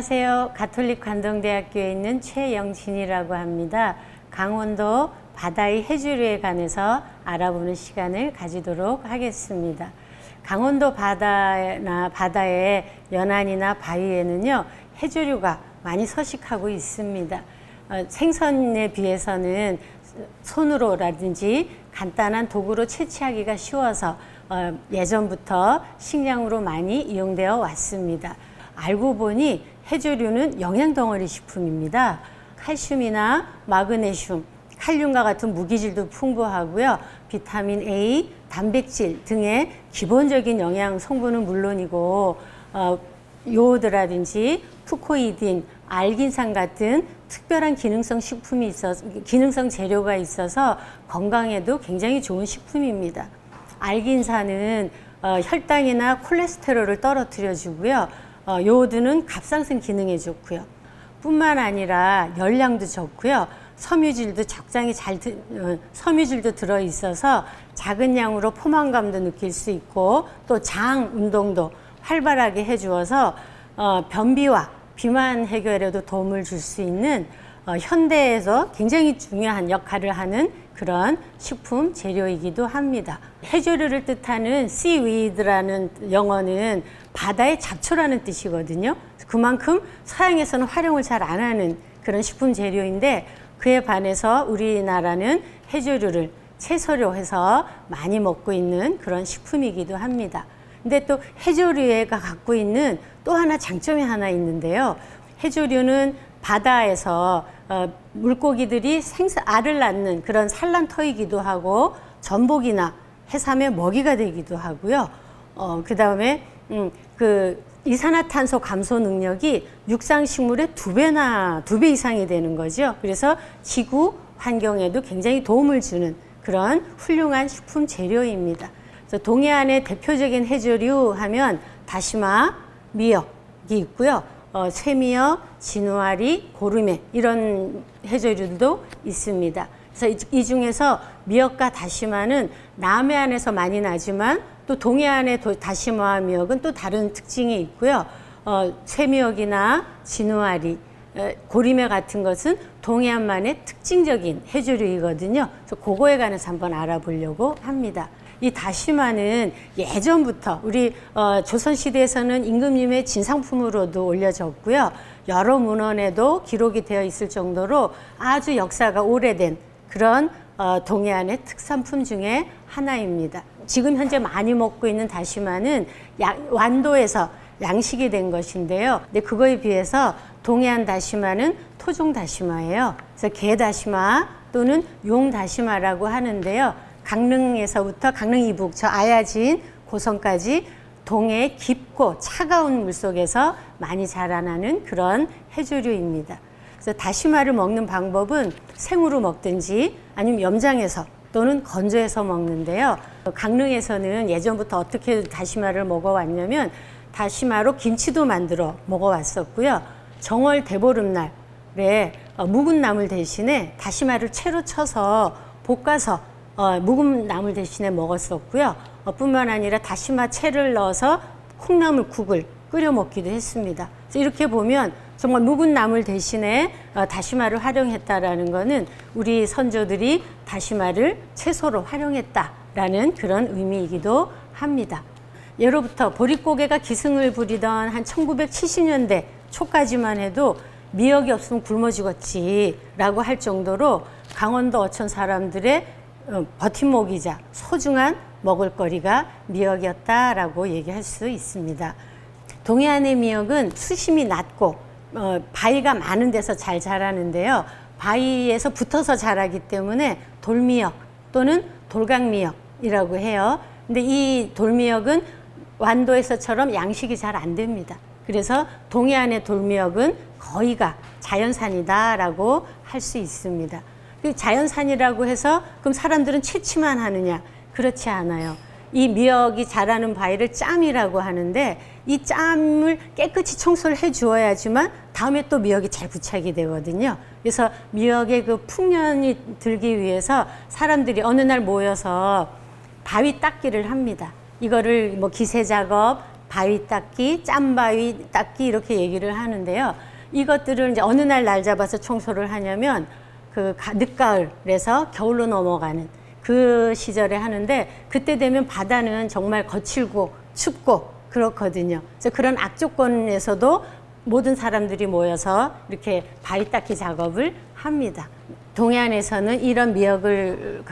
안녕하세요. 가톨릭 관동대학교에 있는 최영진이라고 합니다. 강원도 바다의 해조류에 관해서 알아보는 시간을 가지도록 하겠습니다. 강원도 바다의 연안이나 바위에는요, 해조류가 많이 서식하고 있습니다. 생선에 비해서는 손으로라든지 간단한 도구로 채취하기가 쉬워서 예전부터 식량으로 많이 이용되어 왔습니다. 알고 보니 해조류는 영양덩어리 식품입니다. 칼슘이나 마그네슘, 칼륨과 같은 무기질도 풍부하고요. 비타민 A, 단백질 등의 기본적인 영양 성분은 물론이고 요오드라든지 푸코이딘, 알긴산 같은 특별한 기능성 재료가 있어서 건강에도 굉장히 좋은 식품입니다. 알긴산은 혈당이나 콜레스테롤을 떨어뜨려 주고요. 요오드는 갑상선 기능에 좋고요. 뿐만 아니라 열량도 적고요. 섬유질도 적당히 섬유질도 들어 있어서 작은 양으로 포만감도 느낄 수 있고 또 장 운동도 활발하게 해주어서 변비와 비만 해결에도 도움을 줄 수 있는 현대에서 굉장히 중요한 역할을 하는 그런 식품 재료이기도 합니다. 해조류를 뜻하는 seaweed라는 영어는 바다의 잡초라는 뜻이거든요. 그만큼 서양에서는 활용을 잘 안 하는 그런 식품 재료인데 그에 반해서 우리나라는 해조류를 채소로 많이 먹고 있는 그런 식품이기도 합니다. 근데 또 해조류가 갖고 있는 또 하나 장점이 하나 있는데요. 해조류는 바다에서 물고기들이 알을 낳는 그런 산란터이기도 하고 전복이나 해삼의 먹이가 되기도 하고요. 그 다음에 이산화탄소 감소 능력이 육상식물의 2배 이상이 되는 거죠. 그래서 지구 환경에도 굉장히 도움을 주는 그런 훌륭한 식품 재료입니다. 그래서 동해안의 대표적인 해조류 하면 다시마, 미역이 있고요. 쇠미역, 진우아리, 고르메 이런 해조류도 있습니다. 그래서 이 중에서 미역과 다시마는 남해안에서 많이 나지만 또 동해안의 다시마와 미역은 또 다른 특징이 있고요. 쇠미역이나 진우아리, 고리매 같은 것은 동해안만의 특징적인 해조류이거든요. 그래서 그거에 관해서 한번 알아보려고 합니다. 이 다시마는 예전부터 우리 조선시대에서는 임금님의 진상품으로도 올려졌고요. 여러 문헌에도 기록이 되어 있을 정도로 아주 역사가 오래된 그런 동해안의 특산품 중에 하나입니다. 지금 현재 많이 먹고 있는 다시마는 완도에서 양식이 된 것인데요. 근데 그거에 비해서 동해안 다시마는 토종 다시마예요. 그래서 게 다시마 또는 용 다시마라고 하는데요. 강릉에서부터 강릉 이북 저 아야진 고성까지 동해의 깊고 차가운 물속에서 많이 자라나는 그런 해조류입니다. 그래서 다시마를 먹는 방법은 생으로 먹든지 아니면 염장해서 또는 건조해서 먹는데요. 강릉에서는 예전부터 어떻게 다시마를 먹어왔냐면 다시마로 김치도 만들어 먹어왔었고요. 정월 대보름날에 묵은 나물 대신에 다시마를 채로 쳐서 볶아서 묵은 나물 대신에 먹었었고요. 뿐만 아니라 다시마 채를 넣어서 콩나물국을 끓여 먹기도 했습니다. 그래서 이렇게 보면 정말 묵은 나물 대신에 다시마를 활용했다라는 것은 우리 선조들이 다시마를 채소로 활용했다라는 그런 의미이기도 합니다. 예로부터 보릿고개가 기승을 부리던 한 1970년대 초까지만 해도 미역이 없으면 굶어 죽었지라고 할 정도로 강원도 어촌 사람들의 버팀목이자 소중한 먹을거리가 미역이었다라고 얘기할 수 있습니다. 동해안의 미역은 수심이 낮고 바위가 많은 데서 잘 자라는데요. 바위에서 붙어서 자라기 때문에 돌미역 또는 돌강미역이라고 해요. 근데 이 돌미역은 완도에서처럼 양식이 잘 안 됩니다. 그래서 동해안의 돌미역은 거의가 자연산이다라고 할 수 있습니다. 자연산이라고 해서 그럼 사람들은 채취만 하느냐? 그렇지 않아요. 이 미역이 자라는 바위를 짬이라고 하는데 이 짬을 깨끗이 청소를 해 주어야지만 다음에 또 미역이 잘 부착이 되거든요. 그래서 미역의 그 풍년이 들기 위해서 사람들이 어느 날 모여서 바위 닦기를 합니다. 이거를 뭐 기세 작업, 바위 닦기, 짬바위 닦기 이렇게 얘기를 하는데요. 이것들을 이제 어느 날 잡아서 청소를 하냐면 그 늦가을에서 겨울로 넘어가는 그 시절에 하는데, 그때 되면 바다는 정말 거칠고 춥고 그렇거든요. 그래서 그런 악조건에서도 모든 사람들이 모여서 이렇게 바위 닦기 작업을 합니다. 동해안에서는 이런 미역을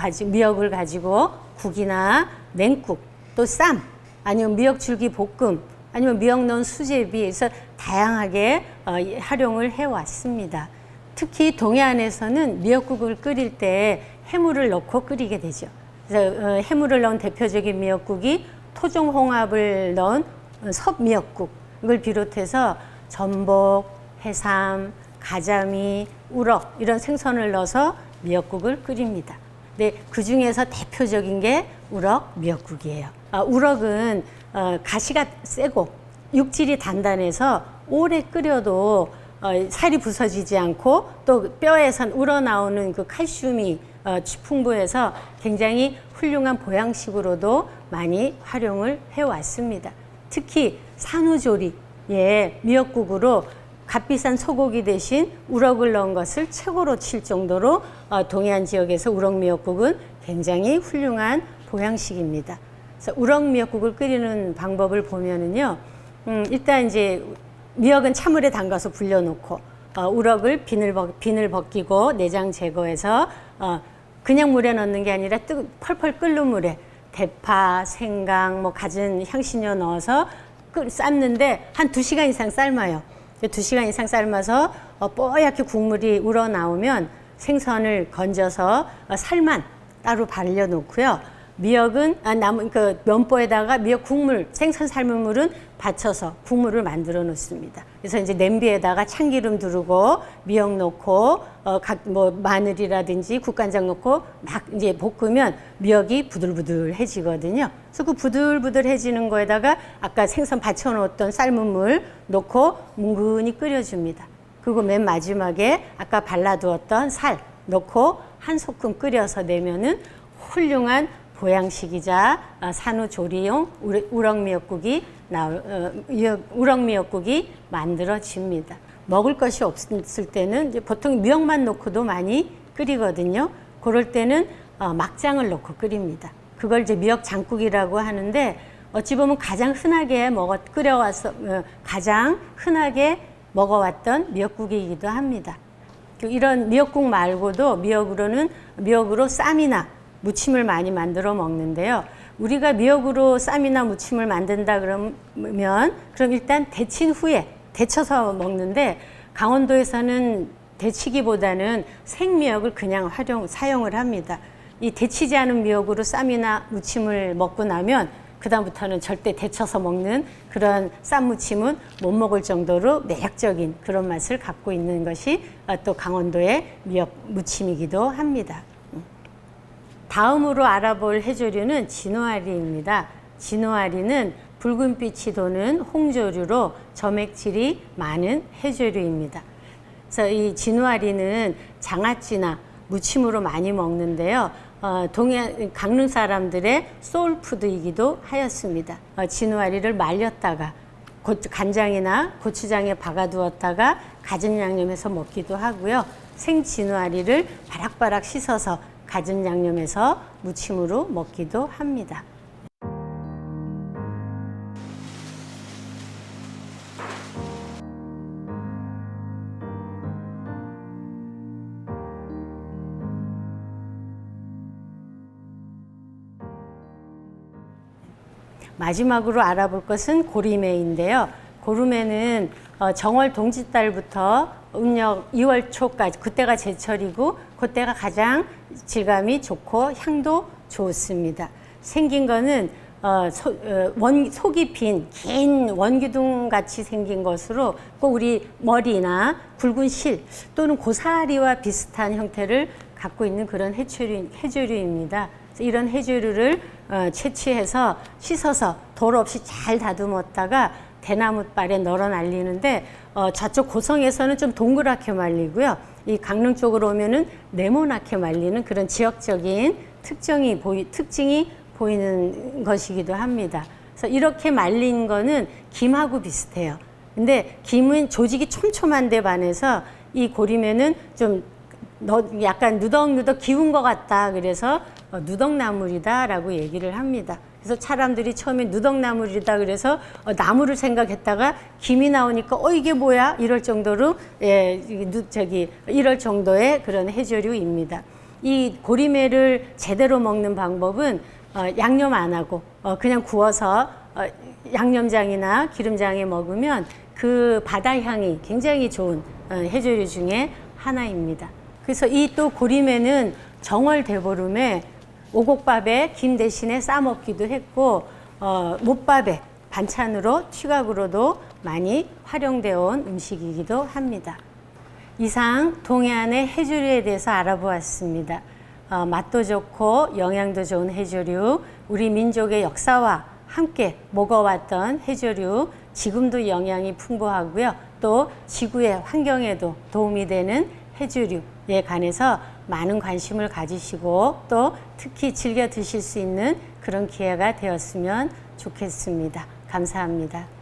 가지고 국이나 냉국, 또 쌈, 아니면 미역줄기 볶음, 아니면 미역 넣은 수제비, 그래서 다양하게 활용을 해왔습니다. 특히 동해안에서는 미역국을 끓일 때 해물을 넣고 끓이게 되죠. 그래서 해물을 넣은 대표적인 미역국이 토종홍합을 넣은 섭미역국을 비롯해서 전복, 해삼, 가자미, 우럭 이런 생선을 넣어서 미역국을 끓입니다. 근데 그 중에서 대표적인 게 우럭 미역국이에요. 우럭은 가시가 세고 육질이 단단해서 오래 끓여도 살이 부서지지 않고, 또 뼈에서 우러나오는 그 칼슘이 풍부해서 굉장히 훌륭한 보양식으로도 많이 활용을 해왔습니다. 특히 산후조리에 미역국으로 값비싼 소고기 대신 우럭을 넣은 것을 최고로 칠 정도로 동해안 지역에서 우럭 미역국은 굉장히 훌륭한 보양식입니다. 그래서 우럭 미역국을 끓이는 방법을 보면은요, 일단 이제 미역은 찬물에 담가서 불려놓고 우럭을 비늘 벗기고 내장 제거해서 그냥 물에 넣는 게 아니라 펄펄 끓는 물에 대파, 생강, 뭐 갖은 향신료 넣어서 삶는데 한 2시간 이상 삶아요. 2시간 이상 삶아서 뽀얗게 국물이 우러나오면 생선을 건져서 살만 따로 발려 놓고요. 미역은 그 면보에다가 미역 국물, 생선 삶은 물은 받쳐서 국물을 만들어 놓습니다. 그래서 이제 냄비에다가 참기름 두르고 미역 넣고 뭐 마늘이라든지 국간장 넣고 막 이제 볶으면 미역이 부들부들해지거든요. 그래서 그 부들부들해지는 거에다가 아까 생선 받쳐 놓았던 삶은 물 넣고 뭉근히 끓여줍니다. 그리고 맨 마지막에 아까 발라두었던 살 넣고 한 소끔 끓여서 내면은 훌륭한 보양식이자 산후조리용 우럭미역국이 만들어집니다. 먹을 것이 없을 때는 이제 보통 미역만 넣고도 많이 끓이거든요. 그럴 때는 막장을 넣고 끓입니다. 그걸 이제 미역 장국이라고 하는데, 어찌 보면 가장 흔하게 가장 흔하게 먹어왔던 미역국이기도 합니다. 이런 미역국 말고도 미역으로 쌈이나 무침을 많이 만들어 먹는데요. 우리가 미역으로 쌈이나 무침을 만든다 그럼 일단 데친 후에 데쳐서 먹는데, 강원도에서는 데치기보다는 생미역을 그냥 사용을 합니다. 이 데치지 않은 미역으로 쌈이나 무침을 먹고 나면 그다음부터는 절대 데쳐서 먹는 그런 쌈무침은 못 먹을 정도로 매력적인 그런 맛을 갖고 있는 것이 또 강원도의 미역 무침이기도 합니다. 다음으로 알아볼 해조류는 진어아리입니다. 진어아리는 붉은빛이 도는 홍조류로 점액질이 많은 해조류입니다. 그래서 이 진어아리는 장아찌나 무침으로 많이 먹는데요. 강릉 사람들의 소울푸드이기도 하였습니다. 진어아리를 말렸다가 간장이나 고추장에 박아두었다가 갖은 양념해서 먹기도 하고요. 생 진어아리를 바락바락 씻어서 갖은 양념해서 무침으로 먹기도 합니다. 마지막으로 알아볼 것은 고리매인데요. 고리매는 정월 동짓달부터 음력 2월 초까지, 그때가 제철이고 그때가 가장 질감이 좋고 향도 좋습니다. 생긴 거는 속이 빈 긴 원기둥 같이 생긴 것으로 꼭 우리 머리나 굵은 실 또는 고사리와 비슷한 형태를 갖고 있는 그런 해조류입니다. 이런 해조류를 채취해서 씻어서 돌 없이 잘 다듬었다가 대나무발에 널어 날리는데, 저쪽 고성에서는 좀 동그랗게 말리고요. 이 강릉 쪽으로 오면은 네모나게 말리는 그런 지역적인 특징이 보이는 것이기도 합니다. 그래서 이렇게 말린 거는 김하고 비슷해요. 근데 김은 조직이 촘촘한데 반해서 이 고리매는 좀 약간 누덕누덕 기운 것 같다. 그래서 누덕나물이다라고 얘기를 합니다. 그래서 사람들이 처음에 누덕나물이다 그래서 나무를 생각했다가 김이 나오니까 이게 뭐야? 이럴 정도로 이럴 정도의 그런 해조류입니다. 이 고리매를 제대로 먹는 방법은 양념 안 하고 그냥 구워서 양념장이나 기름장에 먹으면 그 바다 향이 굉장히 좋은 해조류 중에 하나입니다. 그래서 이 또 고리매는 정월 대보름에 오곡밥에 김 대신에 싸 먹기도 했고 못밥에 반찬으로 취각으로도 많이 활용되어 온 음식이기도 합니다. 이상 동해안의 해조류에 대해서 알아보았습니다. 맛도 좋고 영양도 좋은 해조류, 우리 민족의 역사와 함께 먹어왔던 해조류, 지금도 영양이 풍부하고요. 또 지구의 환경에도 도움이 되는 해조류에 관해서 많은 관심을 가지시고 또 특히 즐겨 드실 수 있는 그런 기회가 되었으면 좋겠습니다. 감사합니다.